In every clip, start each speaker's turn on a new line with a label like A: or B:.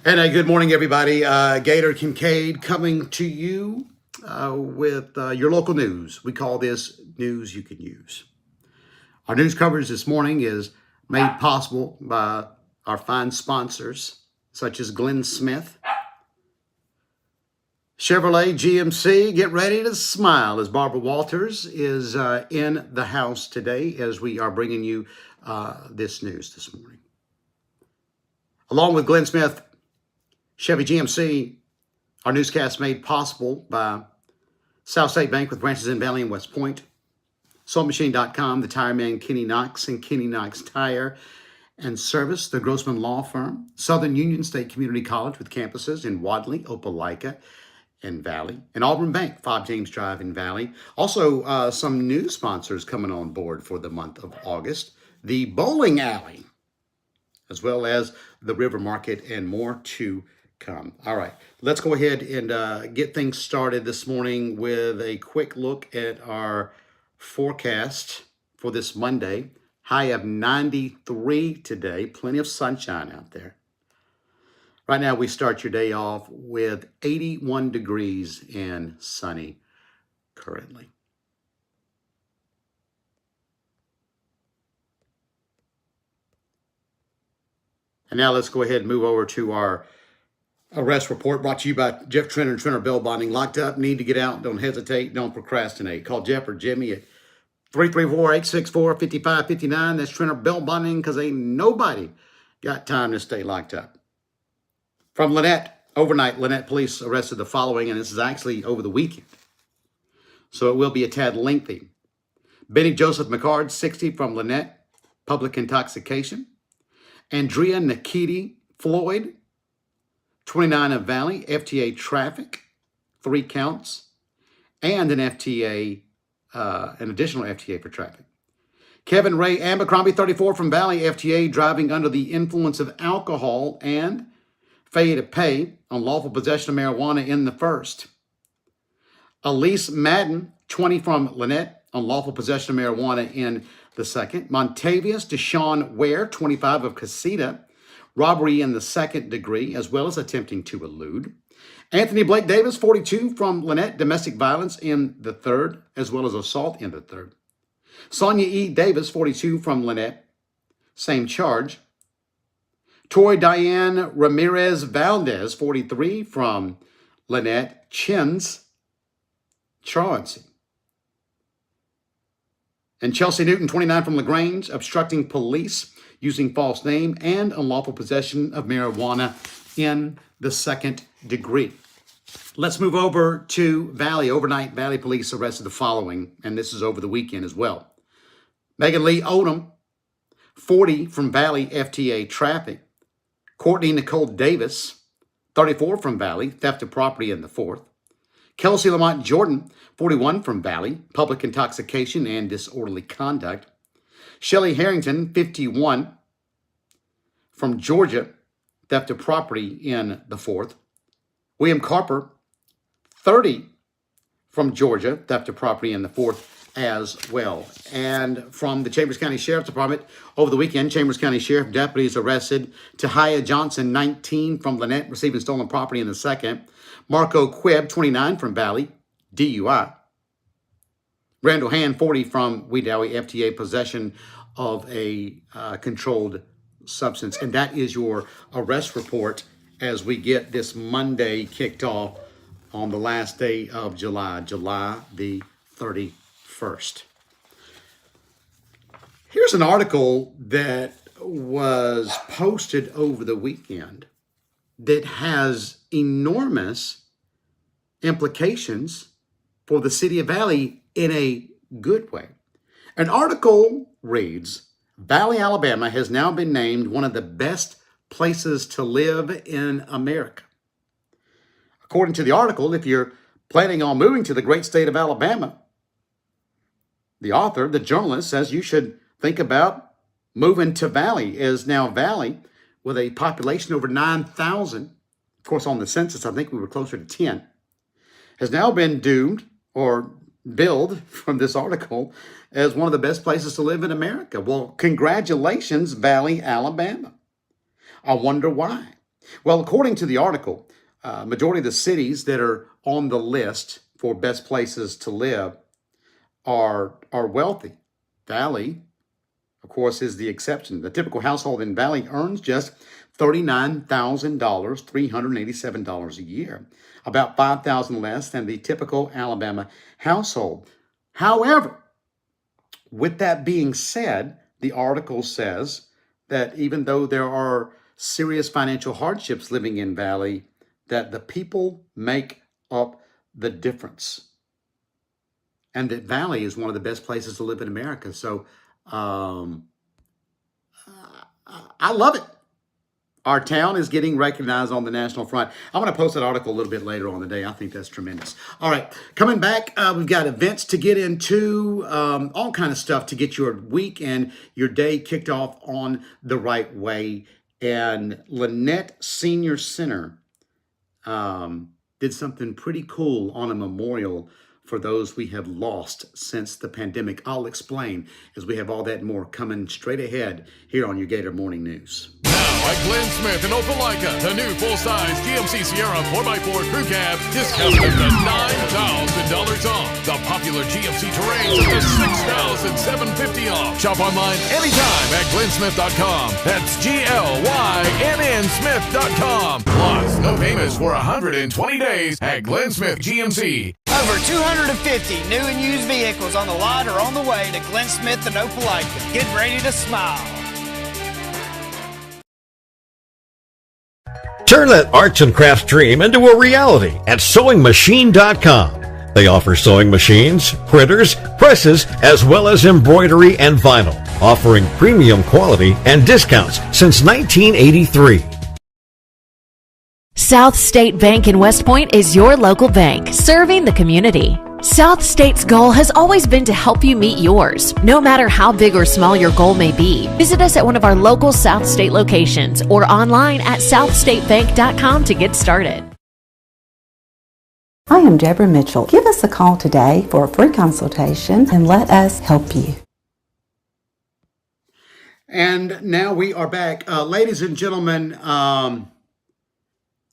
A: And good morning, everybody. Gator Kincaid coming to you with your local news. We call this News You Can Use. Our news coverage this morning is made possible by our fine sponsors, such as Glenn Smith, Chevrolet GMC. Get ready to smile as Barbara Walters is in the house today as we are bringing you this news this morning. Along with Glenn Smith, Chevy GMC, our newscast made possible by South State Bank with branches in Valley and West Point, SoulMachine.com, the Tire Man Kenny Knox and Kenny Knox Tire and Service, the Grossman Law Firm, Southern Union State Community College with campuses in Wadley, Opelika, and Valley, and Auburn Bank, 5 James Drive in Valley. Also, some new sponsors coming on board for the month of August, the Bowling Alley, as well as the River Market, and more to come. All right, let's go ahead and get things started this morning with a quick look at our forecast for this Monday. High of 93 today, plenty of sunshine out there. Right now, we start your day off with 81 degrees and sunny currently. And now let's go ahead and move over to our arrest report brought to you by Jeff Trenner and Trenner Bail Bonding. Locked up, need to get out. Don't hesitate. Don't procrastinate. Call Jeff or Jimmy at 334-864-5559. That's Trenner Bail Bonding, because ain't nobody got time to stay locked up. From Lynette, overnight, Lynette police arrested the following, and this is actually over the weekend, so it will be a tad lengthy. Benny Joseph McCard, 60, from Lynette, public intoxication. Andrea Nikiti Floyd, 29, of Valley, FTA traffic, 3 counts, and an FTA, an additional FTA for traffic. Kevin Ray Abercrombie, 34, from Valley, FTA driving under the influence of alcohol and failure to pay, unlawful possession of marijuana in the first. Elise Madden, 20, from Lynette, unlawful possession of marijuana in the second. Montavious Deshaun Ware, 25, of Casita, robbery in the second degree, as well as attempting to elude. Anthony Blake Davis, 42, from Lynette, domestic violence in the third, as well as assault in the third. Sonia E. Davis, 42, from Lynette, same charge. Troy Diane Ramirez Valdez, 43, from Lynette, Chins, truancy. And Chelsea Newton, 29, from LaGrange, obstructing police using false name and unlawful possession of marijuana in the second degree. Let's move over to Valley. Overnight, Valley police arrested the following, and this is over the weekend as well. Megan Lee Odom, 40, from Valley, FTA traffic. Courtney Nicole Davis, 34, from Valley, theft of property in the fourth. Kelsey Lamont Jordan, 41, from Valley, public intoxication and disorderly conduct. Shelley Harrington, 51, from Georgia, theft of property in the fourth. William Carper, 30, from Georgia, theft of property in the fourth as well. And from the Chambers County Sheriff's Department, over the weekend, Chambers County Sheriff deputies arrested Tahia Johnson, 19, from Lynette, receiving stolen property in the second. Marco Quibb, 29, from Valley, DUI. Randall Hand, 40, from Wedowee, FTA, possession of a controlled substance. And that is your arrest report as we get this Monday kicked off on the last day of July, July the 31st. Here's an article that was posted over the weekend that has enormous implications for the city of Valley in a good way. An article reads, Valley, Alabama has now been named one of the best places to live in America. According to the article, if you're planning on moving to the great state of Alabama, the author, the journalist, says you should think about moving to Valley, as now Valley, with a population over 9,000, of course on the census I think we were closer to 10, has now been doomed or billed from this article as one of the best places to live in America. Well, congratulations, Valley, Alabama. I wonder why. Well, according to the article, majority of the cities that are on the list for best places to live are wealthy. Valley, of course, is the exception. The typical household in Valley earns just $39,000, $387 a year, about $5,000 less than the typical Alabama household. However, with that being said, the article says that even though there are serious financial hardships living in Valley, that the people make up the difference. And that Valley is one of the best places to live in America. So um, I love it. Our town is getting recognized on the national front. I'm going to post that article a little bit later on the day. I think that's tremendous. All right, coming back, we've got events to get into, all kind of stuff to get your week and your day kicked off on the right way. And Lynette Senior Center did something pretty cool on a memorial for those we have lost since the pandemic. I'll explain as we have all that and more coming straight ahead here on your Gator Morning News.
B: Now at Glenn Smith in Opelika, the new full-size GMC Sierra 4x4 Crew Cab discounted up to $9,000 off. The popular GMC Terrains up to $6,750 off. Shop online anytime at glennsmith.com. That's GLYNN Smith.com. Plus, no payments for 120 days at Glenn Smith GMC.
C: Over 250 new and used vehicles on the lot or on the way to Glenn Smith and Opelika. Get ready to smile.
D: Turn that arts and crafts dream into a reality at sewingmachine.com. They offer sewing machines, printers, presses, as well as embroidery and vinyl, offering premium quality and discounts since 1983.
E: South State Bank in West Point is your local bank, serving the community. South State's goal has always been to help you meet yours, no matter how big or small your goal may be. Visit us at one of our local South State locations or online at southstatebank.com to get started.
F: I am Deborah Mitchell. Give us a call today for a free consultation and let us help you.
A: And now we are back. Ladies and gentlemen,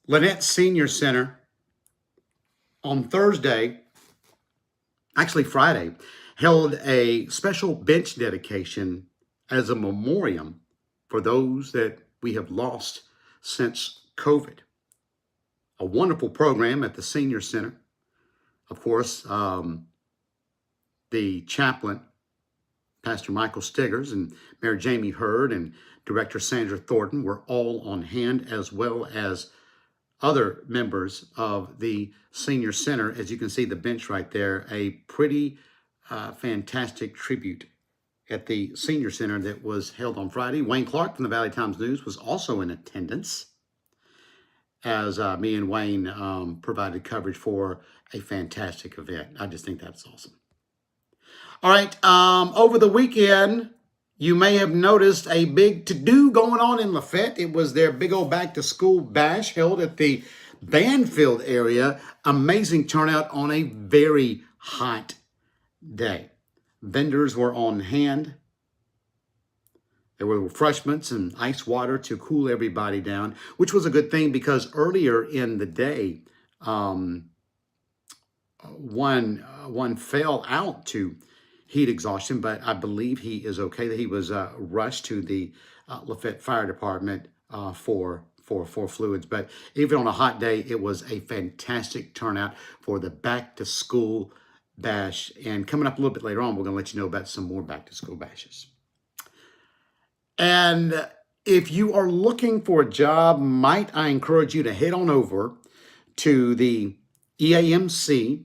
A: Lynette Senior Center on Thursday, actually Friday, held a special bench dedication as a memoriam for those that we have lost since COVID. A wonderful program at the Senior Center. Of course, the chaplain, Pastor Michael Stiggers, and Mayor Jamie Hurd and Director Sandra Thornton were all on hand, as well as other members of the Senior Center. As you can see, the bench right there, a pretty fantastic tribute at the Senior Center that was held on Friday. Wayne Clark from the Valley Times News was also in attendance, as me and Wayne provided coverage for a fantastic event. I just think that's awesome. All right, over the weekend, you may have noticed a big to-do going on in Lafayette. It was their big old back-to-school bash held at the Banfield area. Amazing turnout on a very hot day. Vendors were on hand. There were refreshments and ice water to cool everybody down, which was a good thing because earlier in the day, one fell out to heat exhaustion, but I believe he is okay. He was rushed to the Lafayette Fire Department for fluids. But even on a hot day, it was a fantastic turnout for the back to school bash. And coming up a little bit later on, we're going to let you know about some more back to school bashes. And if you are looking for a job, might I encourage you to head on over to the EAMC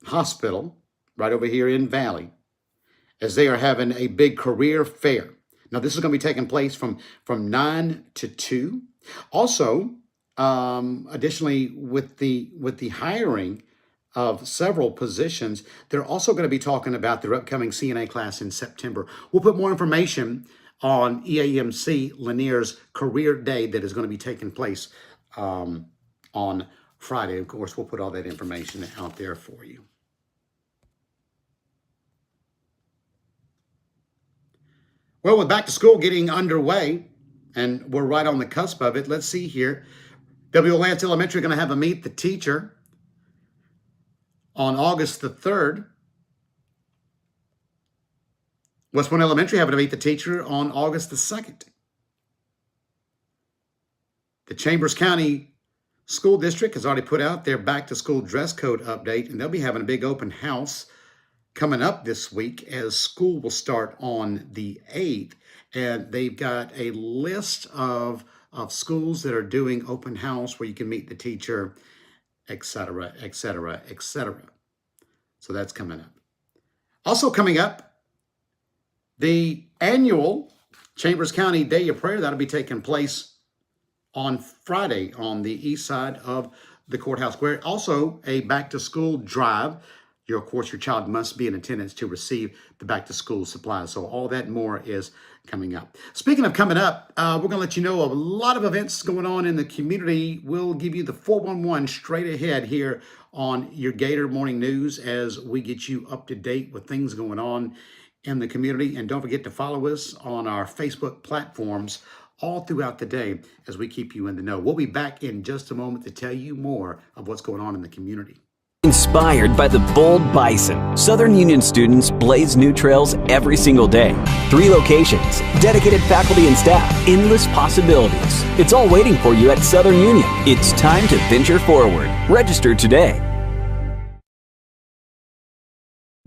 A: hospital right over here in Valley, as they are having a big career fair. Now, this is going to be taking place from 9 to 2. Also, additionally, with the hiring of several positions, they're also going to be talking about their upcoming CNA class in September. We'll put more information on EAMC Lanier's career day that is going to be taking place on Friday. Of course, we'll put all that information out there for you. Well, with back to school getting underway, and we're right on the cusp of it. Let's see here. W. Lance Elementary going to have a Meet the Teacher on August the 3rd. West Point Elementary having to Meet the Teacher on August the 2nd. The Chambers County School District has already put out their back-to-school dress code update, and they'll be having a big open house coming up this week as school will start on the 8th. And they've got a list of schools that are doing open house where you can meet the teacher, etc., etc., etc. So that's coming up. Also coming up, the annual Chambers County Day of Prayer that'll be taking place on Friday on the east side of the courthouse square. Also, a back-to-school drive. Of course, your child must be in attendance to receive the back-to-school supplies. So all that and more is coming up. Speaking of coming up, we're going to let you know of a lot of events going on in the community. We'll give you the 411 straight ahead here on your Gator Morning News as we get you up to date with things going on in the community. And don't forget to follow us on our Facebook platforms all throughout the day as we keep you in the know. We'll be back in just a moment to tell you more of what's going on in the community.
G: Inspired by the bold bison, Southern Union students blaze new trails every single day. 3 locations, dedicated faculty and staff, endless possibilities. It's all waiting for you at Southern Union. It's time to venture forward. Register today.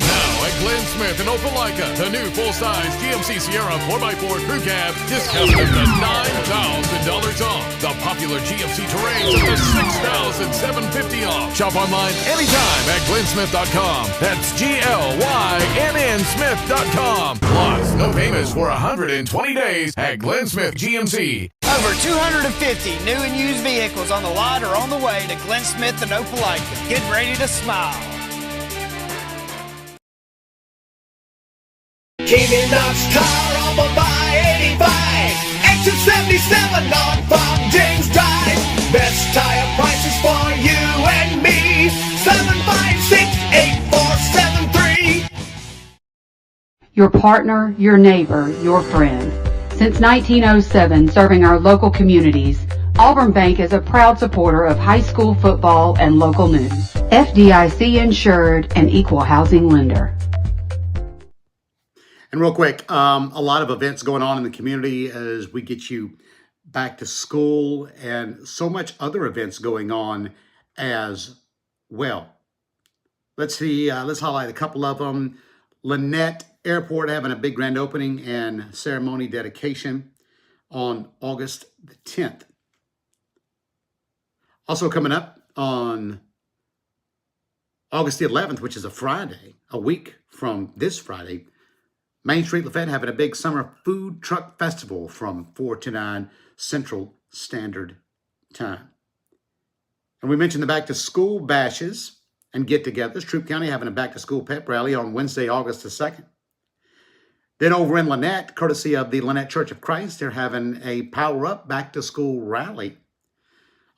B: Now at Glenn Smith in Opelika, the new full-size GMC Sierra 4x4 Crew Cab discounted up to $9,000 off. The popular GMC Terrains up to $6,750 off. Shop online anytime at glennsmith.com. That's GLYNN Smith.com. Plus, no payments for 120 days at Glenn Smith GMC.
C: Over 250 new and used vehicles on the lot or on the way to Glenn Smith and Opelika. Get ready to smile.
H: Keeping Knox car on by 85. Exit 77 on from James Drive. Best tire prices for you and me. 756-8473.
I: Your partner, your neighbor, your friend. Since 1907, serving our local communities, Auburn Bank is a proud supporter of high school football and local news. FDIC insured and equal housing lender.
A: And real quick, a lot of events going on in the community as we get you back to school and so much other events going on as well. Let's see, let's highlight a couple of them. Lynette Airport having a big grand opening and ceremony dedication on August the 10th. Also coming up on August the 11th, which is a Friday, a week from this Friday, Main Street Lafayette having a big summer food truck festival from 4 to 9 Central Standard Time. And we mentioned the back to school bashes and get-togethers. Troup County having a back to school pep rally on Wednesday, August the 2nd. Then over in Lynette, courtesy of the Lynette Church of Christ, they're having a Power Up back to school rally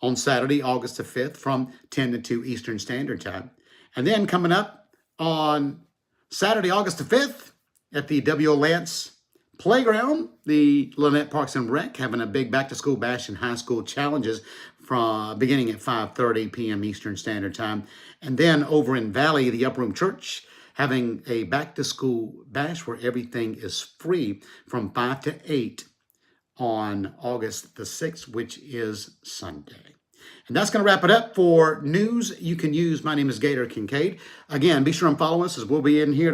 A: on Saturday, August the 5th from 10 to 2 Eastern Standard Time. And then coming up on Saturday, August the 5th, at the W.O. Lance Playground, the Lynette Parks and Rec having a big back-to-school bash and high school challenges from beginning at 5:30 p.m. Eastern Standard Time. And then over in Valley, the Upper Room Church having a back-to-school bash where everything is free from 5 to 8 on August the 6th, which is Sunday. And that's going to wrap it up for news you can use. My name is Gator Kincaid. Again, be sure and follow us as we'll be in here